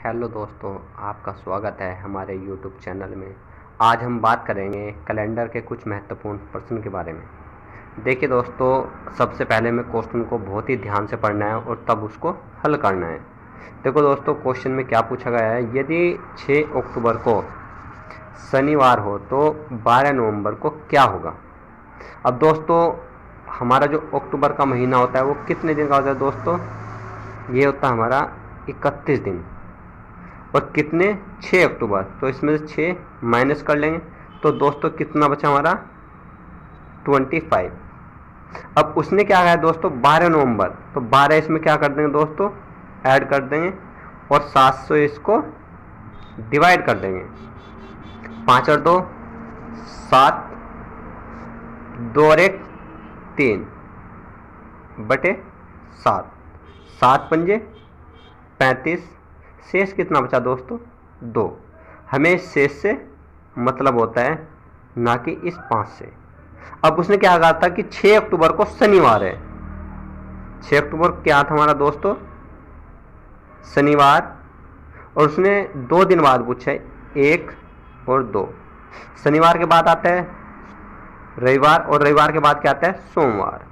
Hello दोस्तों, आपका स्वागत है हमारे यूट्यूब चैनल में। आज हम बात करेंगे कैलेंडर के कुछ महत्वपूर्ण प्रश्न के बारे में। देखिए दोस्तों, सबसे पहले में क्वेश्चन को बहुत ही ध्यान से पढ़ना है और तब उसको हल करना है। देखो दोस्तों, क्वेश्चन में क्या पूछा गया है, यदि 6 अक्टूबर को शनिवार हो तो 12 नवंबर को क्या होगा। अब दोस्तों, हमारा जो अक्टूबर का महीना होता है वो कितने दिन का होता है दोस्तों? ये होता है हमारा 31 दिन। और कितने? 6 अक्टूबर। तो इसमें से 6 माइनस कर लेंगे तो दोस्तों कितना बचा हमारा? 25। अब उसने क्या कहा है दोस्तों? 12 नवंबर। तो 12 इसमें क्या कर देंगे दोस्तों? ऐड कर देंगे और 7 से इसको डिवाइड कर देंगे। 5 और 2 7, 2 और 1 3 बटे 7, 7 पंजे 35। शेष कितना बचा दोस्तों? 2। हमें शेष से मतलब होता है, ना कि इस 5 से। अब उसने क्या कहा था कि 6 अक्टूबर को शनिवार है। 6 अक्टूबर क्या था हमारा दोस्तों? शनिवार। और उसने 2 दिन बाद पूछा है, 1 और 2। शनिवार के बाद आता है रविवार और रविवार के बाद क्या आता है? सोमवार।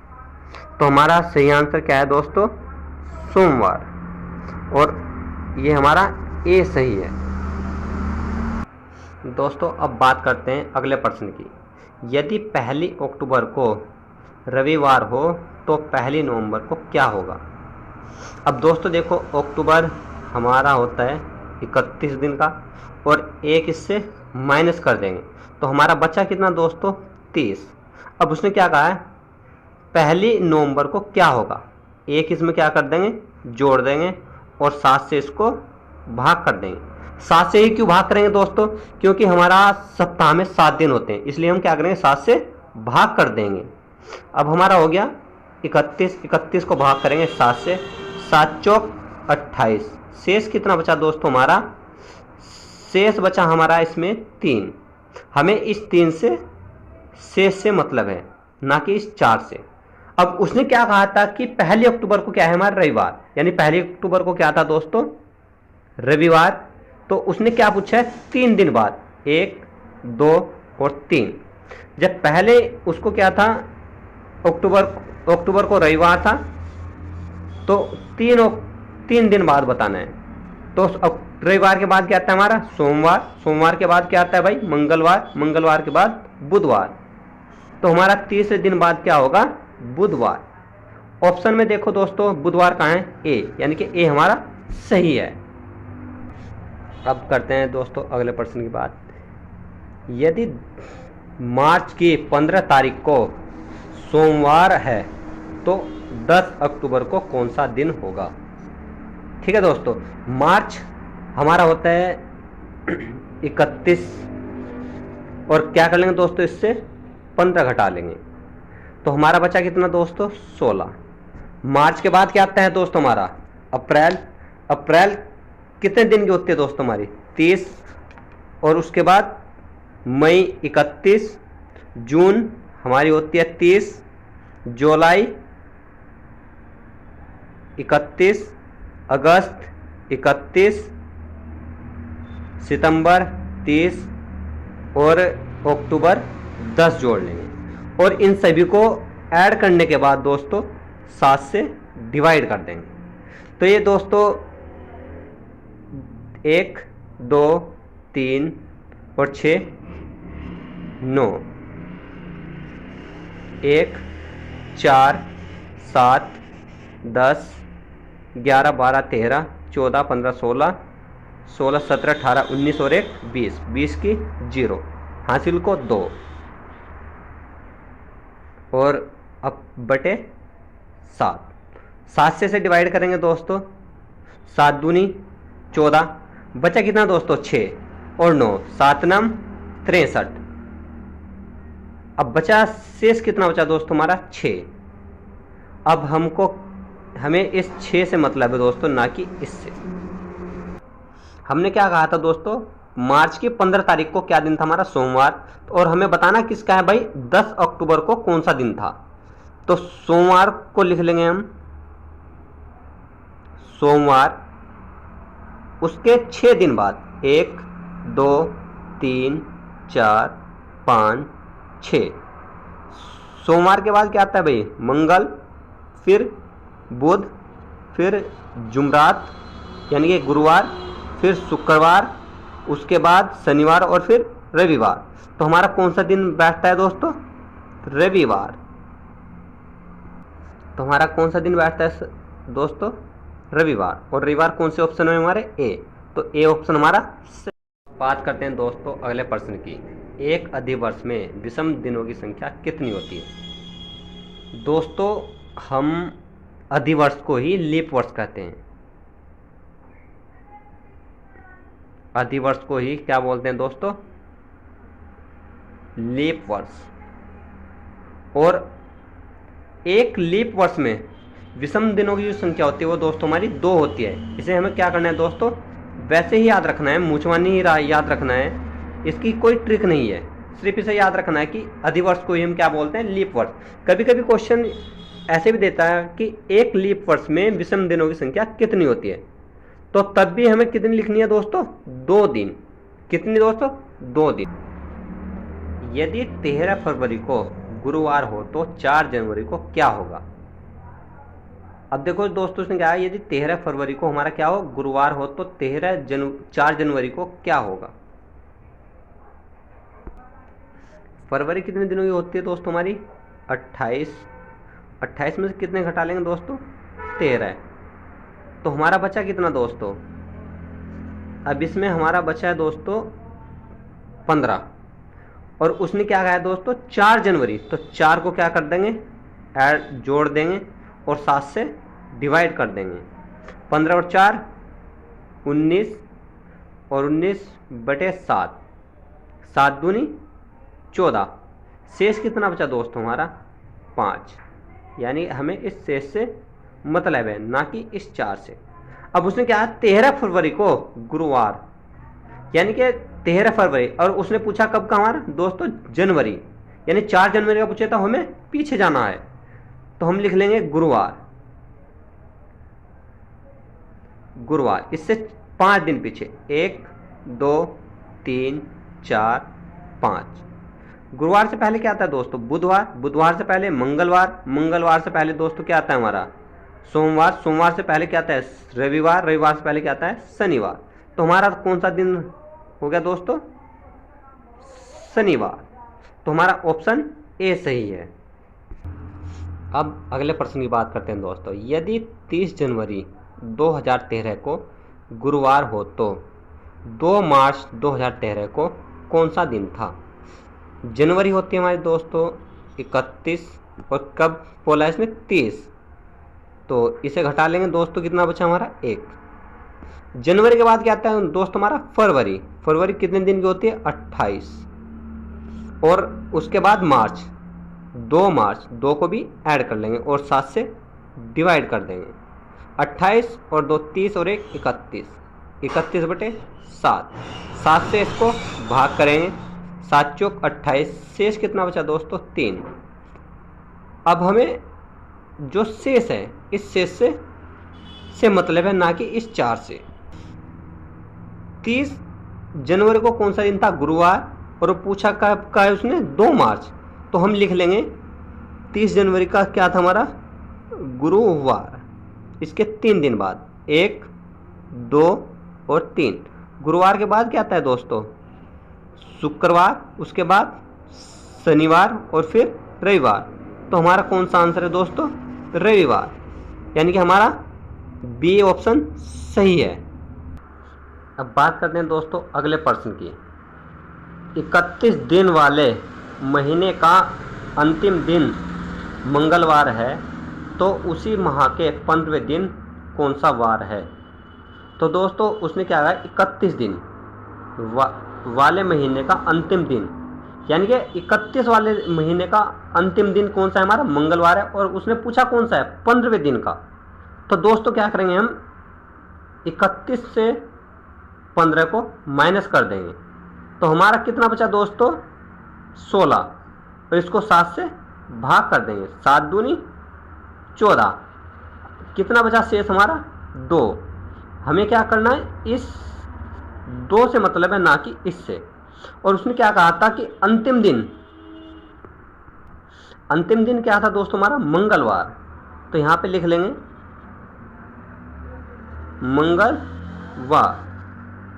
तो हमारा सही आंसर क्या है दोस्तों? सोमवार। और ये हमारा ए सही है। दोस्तों, अब बात करते हैं अगले प्रश्न की। यदि 1 अक्टूबर को रविवार हो तो 1 नवंबर को क्या होगा। अब दोस्तों देखो, अक्टूबर हमारा होता है 31 दिन का और एक इससे माइनस कर देंगे तो हमारा बचा कितना दोस्तों? 30। अब उसने क्या कहा है? 1 नवंबर को क्या होगा। एक इसमें क्या कर देंगे? जोड़ देंगे और 7 से इसको भाग कर देंगे। 7 से ही क्यों भाग करेंगे दोस्तों? क्योंकि हमारा सप्ताह में 7 दिन होते हैं, इसलिए हम क्या करेंगे? 7 से भाग कर देंगे। अब हमारा हो गया 31। 31 को भाग करेंगे 7 से, 7 चौक 28। शेष कितना बचा दोस्तों हमारा? शेष बचा हमारा इसमें 3। हमें इस 3 से शेष से मतलब है, ना कि इस 4 से। अब उसने क्या कहा था कि 1 अक्टूबर को क्या है हमारा? रविवार। यानी 1 अक्टूबर को क्या था दोस्तों? रविवार। तो उसने क्या पूछा है? 3 दिन बाद, 1 2 और 3। जब पहले उसको क्या था? अक्टूबर को रविवार था तो 3 दिन बाद बताना है। तो रविवार के बाद क्या आता है हमारा? सोमवार। सोमवार के बाद क्या आता है भाई? मंगलवार। मंगलवार के बाद बुधवार। तो हमारा तीसरे दिन बाद क्या होगा? बुधवार। ऑप्शन में देखो दोस्तों, बुधवार कहाँ है? ए, यानी कि ए हमारा सही है। अब करते हैं दोस्तों अगले प्रश्न की बात। यदि मार्च की 15 तारीख को सोमवार है तो 10 अक्टूबर को कौन सा दिन होगा। ठीक है दोस्तों, मार्च हमारा होता है 31 और क्या कर लेंगे दोस्तों? इससे 15 घटा लेंगे तो हमारा बचा कितना दोस्तों? 16। मार्च के बाद क्या आता है दोस्तों हमारा? अप्रैल। अप्रैल कितने दिन की होती है दोस्तों हमारी? 30। और उसके बाद मई 31, जून हमारी होती है 30, जुलाई 31, अगस्त 31, सितंबर 30 और अक्टूबर 10 जोड़ लेंगे। और इन सभी को ऐड करने के बाद दोस्तों 7 से डिवाइड कर देंगे। तो ये दोस्तों 1 2 3 और 6 9, 1 4 7 10 11 12 13 14 15 16 16 17 18 19 और 1 20। 20 की 0, हासिल को 2 और अब बटे 7। 7 से डिवाइड करेंगे दोस्तों, 7 दूनी 14। बचा कितना दोस्तों? 6 और 9, 7 नम 63। अब बचा शेष कितना बचा दोस्तों हमारा? 6। अब हमें इस 6 से मतलब है दोस्तों, ना कि इससे। हमने क्या कहा था दोस्तों? मार्च की 15 तारीख को क्या दिन था हमारा? सोमवार। और हमें बताना किसका है भाई? 10 अक्टूबर को कौन सा दिन था। तो सोमवार को लिख लेंगे हम, सोमवार। उसके 6 दिन बाद 1 2 3 4 5 6। सोमवार के बाद क्या आता है भाई? मंगल, फिर बुध, फिर जुमरात यानी कि गुरुवार, फिर शुक्रवार, उसके बाद शनिवार और फिर रविवार। तो हमारा कौन सा दिन बैठता है दोस्तों? रविवार। तो हमारा कौन सा दिन बैठता है दोस्तों? रविवार। और रविवार कौन से ऑप्शन में हमारे? ए। तो ए ऑप्शन हमारा। बात करते हैं दोस्तों अगले प्रश्न की। एक अधिवर्ष में विषम दिनों की संख्या कितनी होती है? दोस्तों हम अधिवर्ष को ही लीप वर्ष कहते हैं। अधिवर्ष को ही क्या बोलते हैं दोस्तों? लीप वर्ष। और एक लीप वर्ष में विषम दिनों की जो संख्या होती है वो दोस्तों हमारी 2 होती है। इसे हमें क्या करना है दोस्तों? वैसे ही याद रखना है, मूंछवानी ही याद रखना है, इसकी कोई ट्रिक नहीं है। सिर्फ इसे याद रखना है कि अधिवर्ष को ही हम क्या बोलते हैं? लीप वर्ष। कभी कभी क्वेश्चन ऐसे भी देता है कि एक लीप वर्ष में विषम दिनों की संख्या कितनी होती है, तो तब भी हमें कितनी लिखनी है दोस्तों? 2 दिन। कितनी दोस्तों? 2 दिन। यदि 13 फरवरी को गुरुवार हो तो 4 जनवरी को क्या होगा? अब देखो दोस्तों इसने क्या है, यदि 13 फरवरी को हमारा क्या हो? गुरुवार हो तो 4 जनवरी को क्या होगा? फरवरी कितने दिनों की होती है दोस्तों हमारी? 28। 28 में से कितने घटा लेंगे दोस्तों? 13। तो हमारा बचा कितना दोस्तों? अब इसमें हमारा बचा है दोस्तों 15। और उसने क्या कहा है दोस्तों? 4 जनवरी। तो 4 को क्या कर देंगे? जोड़ देंगे और 7 से डिवाइड कर देंगे। 15 और 4 19 और 19/7, 7 दूनी 14। शेष कितना बचा दोस्तों हमारा? 5। यानी हमें इस शेष से मतलब है, ना कि इस 4 से। अब उसने क्या है? 13 फरवरी को गुरुवार यानी कि 13 फरवरी, और उसने पूछा कब का हमारा दोस्तों? जनवरी। यानी 4 जनवरी का पूछा था, हमें पीछे जाना है तो हम लिख लेंगे गुरुवार। गुरुवार इससे 5 दिन पीछे, 1 2 3 4 5। गुरुवार से पहले क्या आता है दोस्तों? बुधवार। बुधवार से पहले मंगलवार। मंगलवार से पहले दोस्तों क्या आता है हमारा? सोमवार। सोमवार से पहले क्या आता है? रविवार। रविवार से पहले क्या आता है? शनिवार। तो हमारा कौन सा दिन हो गया दोस्तों? शनिवार। तो हमारा ऑप्शन ए सही है। अब अगले प्रश्न की बात करते हैं दोस्तों। यदि 30 जनवरी 2013 को गुरुवार हो तो 2 मार्च 2013 को कौन सा दिन था? जनवरी होती है हमारे दोस्तों 31, और कब बोला है इसने? 30। तो इसे घटा लेंगे दोस्तों, कितना बचा हमारा? 1। जनवरी के बाद क्या आता है दोस्तों हमारा? फरवरी। फरवरी कितने दिन की होती है? 28। और उसके बाद मार्च, 2 मार्च, 2 को भी ऐड कर लेंगे और 7 से डिवाइड कर देंगे। 28 और 2 30 और 1 31। 31/7। 7 से इसको भाग करेंगे, 7 चौक 28। शेष कितना बचा दोस्तों? 3। अब हमें जो शेष है इस शेष से मतलब है, ना कि इस 4 से। 30 जनवरी को कौन सा दिन था? गुरुवार। और पूछा कब का है उसने? 2 मार्च। तो हम लिख लेंगे 30 जनवरी का क्या था हमारा? गुरुवार। इसके 3 दिन बाद, 1 2 और 3। गुरुवार के बाद क्या आता है दोस्तों? शुक्रवार, उसके बाद शनिवार और फिर रविवार। तो हमारा कौन सा आंसर है दोस्तों? रविवार। यानी कि हमारा बी ऑप्शन सही है। अब बात करते हैं दोस्तों अगले प्रश्न की। 31 दिन वाले महीने का अंतिम दिन मंगलवार है तो उसी माह के 15वें दिन कौन सा वार है? तो दोस्तों उसने क्या कहा? 31 दिन वाले महीने का अंतिम दिन, यानी कि 31 वाले महीने का अंतिम दिन कौन सा है हमारा? मंगलवार है। और उसने पूछा कौन सा है? 15वें दिन का। तो दोस्तों क्या करेंगे हम? 31 से 15 को माइनस कर देंगे, तो हमारा कितना बचा दोस्तों? 16। और इसको 7 से भाग कर देंगे, 7 दूनी 14। कितना बचा शेष हमारा? 2। हमें क्या करना है, इस दो से मतलब है, ना कि इससे। और उसने क्या कहा था कि अंतिम दिन क्या था दोस्तों हमारा, मंगलवार। तो यहां पे लिख लेंगे मंगलवार।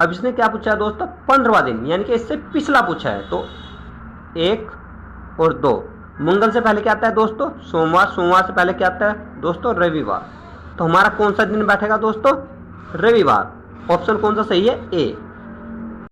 अब इसने क्या पूछा है दोस्तों, 15वां दिन, यानी कि इससे पिछला पूछा है। तो 1 और 2, मंगल से पहले क्या आता है दोस्तों, सोमवार। सोमवार से पहले क्या आता है दोस्तों, रविवार। तो हमारा कौन सा दिन बैठेगा दोस्तों, रविवार। ऑप्शन कौन सा सही है, ए।